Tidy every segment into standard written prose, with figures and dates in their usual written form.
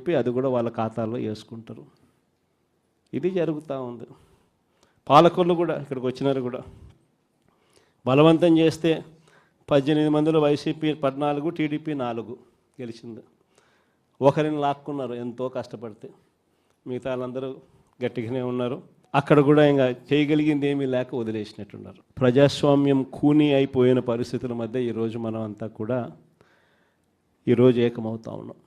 చెప్పి అది కూడా వాళ్ళ ఖాతాలో వేసుకుంటారు. ఇది జరుగుతూ ఉంది. పాలకులు కూడా ఇక్కడికి వచ్చినారు కూడా బలవంతం చేస్తే 18 మందిలో వైసీపీ 14, టీడీపీ 4 గెలిచింది. ఒకరిని లాక్కున్నారు ఎంతో కష్టపడితే, మిగతా వాళ్ళందరూ గట్టిగానే ఉన్నారు. అక్కడ కూడా ఇంకా చేయగలిగింది ఏమీ లేక వదిలేసినట్టున్నారు. ప్రజాస్వామ్యం కూని అయిపోయిన పరిస్థితుల మధ్య ఈరోజు మనం అంతా కూడా ఈరోజు ఏకమవుతా ఉన్నాం.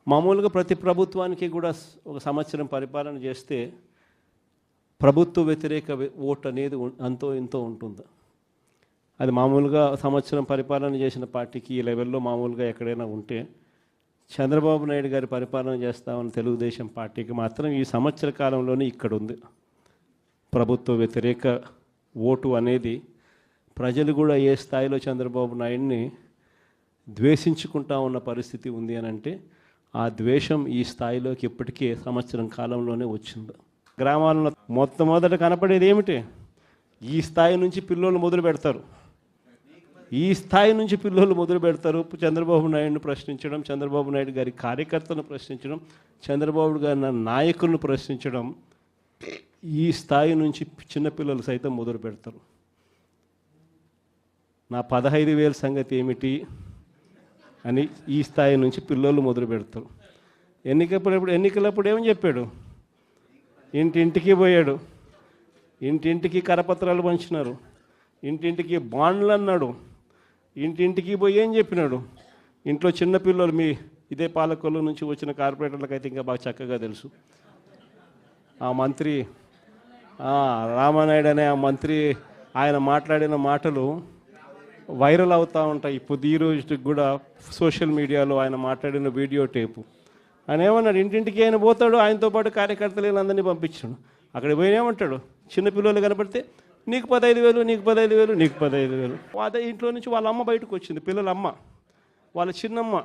మామూలుగా ప్రతి ప్రభుత్వానికి కూడా ఒక సంవత్సరం పరిపాలన చేస్తే ప్రభుత్వ వ్యతిరేక ఓటు అనేది అంతో ఇంతో ఉంటుంది. అది మామూలుగా సంవత్సరం పరిపాలన చేసిన పార్టీకి ఈ లెవెల్లో మామూలుగా ఎక్కడైనా ఉంటే, చంద్రబాబు నాయుడు గారి పరిపాలన చేస్తామని తెలుగుదేశం పార్టీకి మాత్రం ఈ సంవత్సర కాలంలోనే ఇక్కడ ఉంది. ప్రభుత్వ వ్యతిరేక ఓటు అనేది ప్రజలు కూడా ఏ స్థాయిలో చంద్రబాబు నాయుడిని ద్వేషించుకుంటా ఉన్న పరిస్థితి ఉంది అని అంటే, ఆ ద్వేషం ఈ స్థాయిలోకి ఇప్పటికే సంవత్సరం కాలంలోనే వచ్చింది. గ్రామాల్లో మొట్టమొదట కనపడేది ఏమిటి? ఈ స్థాయి నుంచి పిల్లలు మొదలు పెడతారు. ఈ స్థాయి నుంచి పిల్లలు మొదలు పెడతారు. చంద్రబాబు నాయుడును ప్రశ్నించడం, చంద్రబాబు నాయుడు గారి కార్యకర్తలను ప్రశ్నించడం, చంద్రబాబు గారి నాయకులను ప్రశ్నించడం, ఈ స్థాయి నుంచి చిన్నపిల్లలు సైతం మొదలు పెడతారు. నా 15,000 సంగతి ఏమిటి అని ఈ స్థాయి నుంచి పిల్లలు మొదలు పెడతారు. ఎన్నికలప్పుడు ఏమని చెప్పాడు? ఇంటింటికి పోయాడు, ఇంటింటికి కరపత్రాలు పంచినారు, ఇంటింటికి బాండ్లు అన్నాడు, ఇంటింటికి పోయి ఏం చెప్పినాడు? ఇంట్లో చిన్నపిల్లలు, మీ ఇదే పాలకొల్లు నుంచి వచ్చిన కార్పొరేటర్లకు అయితే ఇంకా బాగా చక్కగా తెలుసు. ఆ మంత్రి రామానాయుడు అనే ఆ మంత్రి ఆయన మాట్లాడిన మాటలు వైరల్ అవుతూ ఉంటాయి. ఇప్పుడు ఈ రోజుకి కూడా సోషల్ మీడియాలో ఆయన మాట్లాడిన వీడియో టేపు. ఆయన ఏమన్నాడు? ఇంటింటికి ఆయన పోతాడు, ఆయనతో పాటు కార్యకర్తలు వీళ్ళందరినీ పంపించాడు. అక్కడ పోయినేమంటాడు? చిన్నపిల్లలు కనపడితే నీకు 15,000, నీకు 15,000, నీకు 15,000. అదే ఇంట్లో నుంచి వాళ్ళ అమ్మ బయటకు వచ్చింది, పిల్లల అమ్మ, వాళ్ళ చిన్నమ్మ.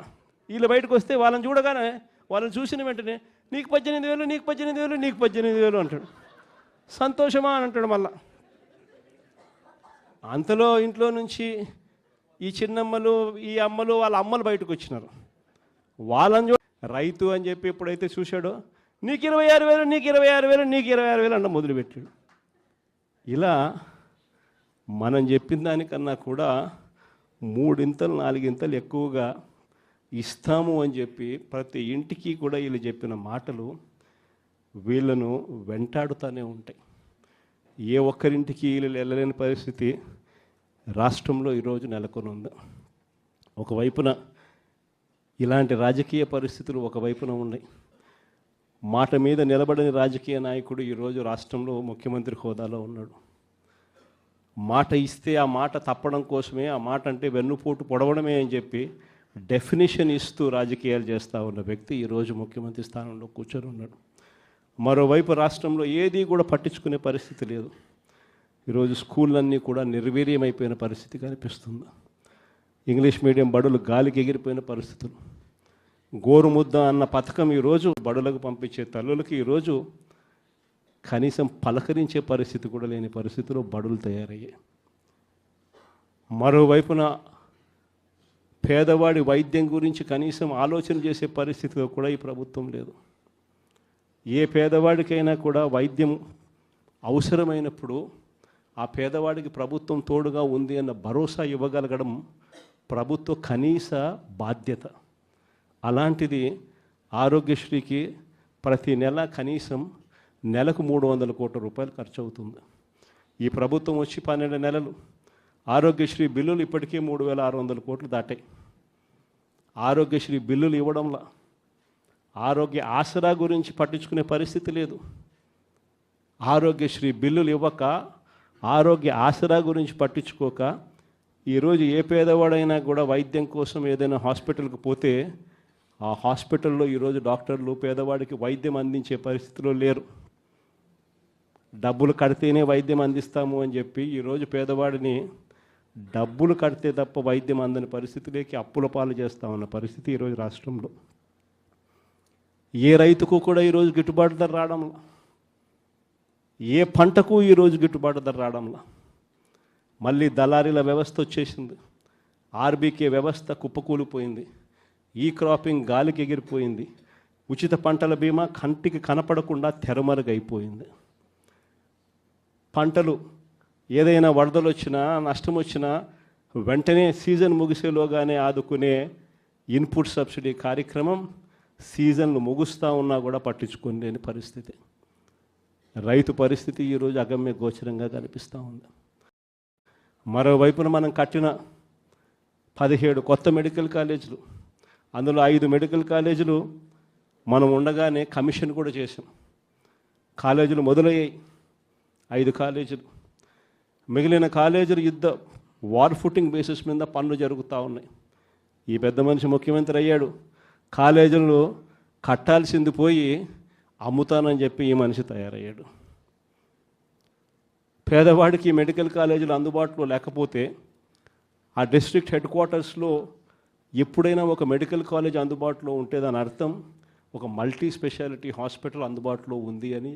వీళ్ళు బయటకు వస్తే వాళ్ళని చూడగానే, వాళ్ళని చూసిన వెంటనే నీకు 18,000, నీకు 18,000, నీకు 18,000 అంటాడు. సంతోషమా అని అంటాడు. మళ్ళా అంతలో ఇంట్లో నుంచి ఈ చిన్నమ్మలు, ఈ అమ్మలు, వాళ్ళ అమ్మలు బయటకు వచ్చినారు. వాళ్ళని రైతు అని చెప్పి ఎప్పుడైతే చూశాడో నీకు 26,000, నీకు 26,000, నీకు 26,000 అన్న మొదలుపెట్టాడు. ఇలా మనం చెప్పిన దానికన్నా కూడా 3 4 ఎక్కువగా ఇస్తాము అని చెప్పి ప్రతి ఇంటికి కూడా వీళ్ళు చెప్పిన మాటలు వీళ్ళను వెంటాడుతూనే ఉంటాయి. ఏ ఒక్కరింటికి వీళ్ళు వెళ్ళలేని పరిస్థితి రాష్ట్రంలో ఈరోజు నెలకొని ఉంది. ఒకవైపున ఇలాంటి రాజకీయ పరిస్థితులు ఒకవైపున ఉన్నాయి. మాట మీద నిలబడని రాజకీయ నాయకుడు ఈరోజు రాష్ట్రంలో ముఖ్యమంత్రి హోదాలో ఉన్నాడు. మాట ఇస్తే ఆ మాట తప్పడం కోసమే, ఆ మాట అంటే వెన్నుపోటు పొడవడమే అని చెప్పి డెఫినేషన్ ఇస్తూ రాజకీయాలు చేస్తూ ఉన్న వ్యక్తి ఈరోజు ముఖ్యమంత్రి స్థానంలో కూర్చొని ఉన్నాడు. మరోవైపు రాష్ట్రంలో ఏది కూడా పట్టించుకునే పరిస్థితి లేదు. ఈరోజు స్కూళ్ళన్నీ కూడా నిర్వీర్యమైపోయిన పరిస్థితి కనిపిస్తుంది. ఇంగ్లీష్ మీడియం బడులు గాలికి ఎగిరిపోయిన పరిస్థితులు. గోరుముద్ద అన్న పథకం ఈరోజు బడులకు పంపించే తల్లులకి ఈరోజు కనీసం పలకరించే పరిస్థితి కూడా లేని పరిస్థితిలో బడులు తయారయ్యాయి. మరోవైపున పేదవాడి వైద్యం గురించి కనీసం ఆలోచన చేసే పరిస్థితిలో కూడా ఈ ప్రభుత్వం లేదు. ఏ పేదవాడికైనా కూడా వైద్యం అవసరమైనప్పుడు ఆ పేదవాడికి ప్రభుత్వం తోడుగా ఉంది అన్న భరోసా ఇవ్వగలగడం ప్రభుత్వ కనీస బాధ్యత. అలాంటిది ఆరోగ్యశ్రీకి ప్రతి నెల కనీసం నెలకు 300 కోట్ల రూపాయలు ఖర్చు అవుతుంది. ఈ ప్రభుత్వం వచ్చి 12 నెలలు. ఆరోగ్యశ్రీ బిల్లులు ఇప్పటికే 3,600 కోట్లు దాటాయి. ఆరోగ్యశ్రీ బిల్లులు ఇవ్వడంలో ఆరోగ్య ఆసరా గురించి పట్టించుకునే పరిస్థితి లేదు. ఆరోగ్యశ్రీ బిల్లులు ఇవ్వక, ఆరోగ్య ఆసరా గురించి పట్టించుకోక, ఈరోజు ఏ పేదవాడైనా కూడా వైద్యం కోసం ఏదైనా హాస్పిటల్కి పోతే ఆ హాస్పిటల్లో ఈరోజు డాక్టర్లు పేదవాడికి వైద్యం అందించే పరిస్థితిలో లేరు. డబ్బులు కడితేనే వైద్యం అందిస్తాము అని చెప్పి ఈరోజు పేదవాడిని డబ్బులు కడితే తప్ప వైద్యం అందని పరిస్థితిలోకి అప్పుల పాలు చేస్తూ ఉన్న పరిస్థితి ఈరోజు రాష్ట్రంలో. ఏ రైతుకు కూడా ఈరోజు గిట్టుబాటు ధర రావడంలా, ఏ పంటకు ఈరోజు గిట్టుబాటు ధర రావడంలా. మళ్ళీ దళారీల వ్యవస్థ వచ్చేసింది. ఆర్బీకే వ్యవస్థ కుప్పకూలిపోయింది. ఈ క్రాపింగ్ గాలికి ఎగిరిపోయింది. ఉచిత పంటల బీమా కంటికి కనపడకుండా తెరమరుగైపోయింది. పంటలు ఏదైనా వరదలు వచ్చినా నష్టం వచ్చినా వెంటనే సీజన్ ముగిసేలోగానే ఆదుకునే ఇన్పుట్ సబ్సిడీ కార్యక్రమం సీజన్లు ముగుస్తూ ఉన్నా కూడా పట్టించుకోలేని పరిస్థితి. రైతు పరిస్థితి ఈరోజు అగమ్య గోచరంగా కనిపిస్తూ ఉంది. మరోవైపున మనం కట్టిన 17 కొత్త మెడికల్ కాలేజీలు, అందులో 5 మెడికల్ కాలేజీలు మనం ఉండగానే కమిషన్ కూడా చేసాం. కాలేజీలు మొదలయ్యాయి 5 కాలేజీలు. మిగిలిన కాలేజీలు వార్ ఫుటింగ్ బేసిస్ మీద పనులు జరుగుతూ ఉన్నాయి. ఈ పెద్ద మనిషి ముఖ్యమంత్రి అయ్యాడు, కాలేజీలు కట్టాల్సింది పోయి అమ్ముతానని చెప్పి ఈ మనిషి తయారయ్యాడు. పేదవాడికి మెడికల్ కాలేజీలు అందుబాటులో లేకపోతే ఆ డిస్ట్రిక్ట్ హెడ్ క్వార్టర్స్లో ఎప్పుడైనా ఒక మెడికల్ కాలేజ్ అందుబాటులో ఉంటే దాని అర్థం ఒక మల్టీ స్పెషాలిటీ హాస్పిటల్ అందుబాటులో ఉంది అని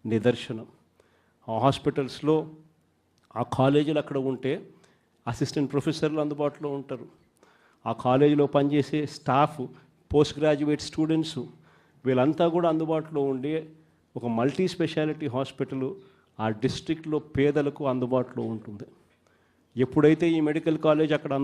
నిదర్శనం. ఆ హాస్పిటల్స్లో ఆ కాలేజీలు అక్కడ ఉంటే అసిస్టెంట్ ప్రొఫెసర్లు అందుబాటులో ఉంటారు. ఆ కాలేజీలో పనిచేసే స్టాఫ్, పోస్ట్ గ్రాడ్యుయేట్ స్టూడెంట్స్ వీళ్ళంతా కూడా అందుబాటులో ఉండి ఒక మల్టీ స్పెషాలిటీ హాస్పిటల్ ఆ డిస్ట్రిక్ట్లో పేదలకు అందుబాటులో ఉంటుంది. ఎప్పుడైతే ఈ మెడికల్ కాలేజ్ అక్కడ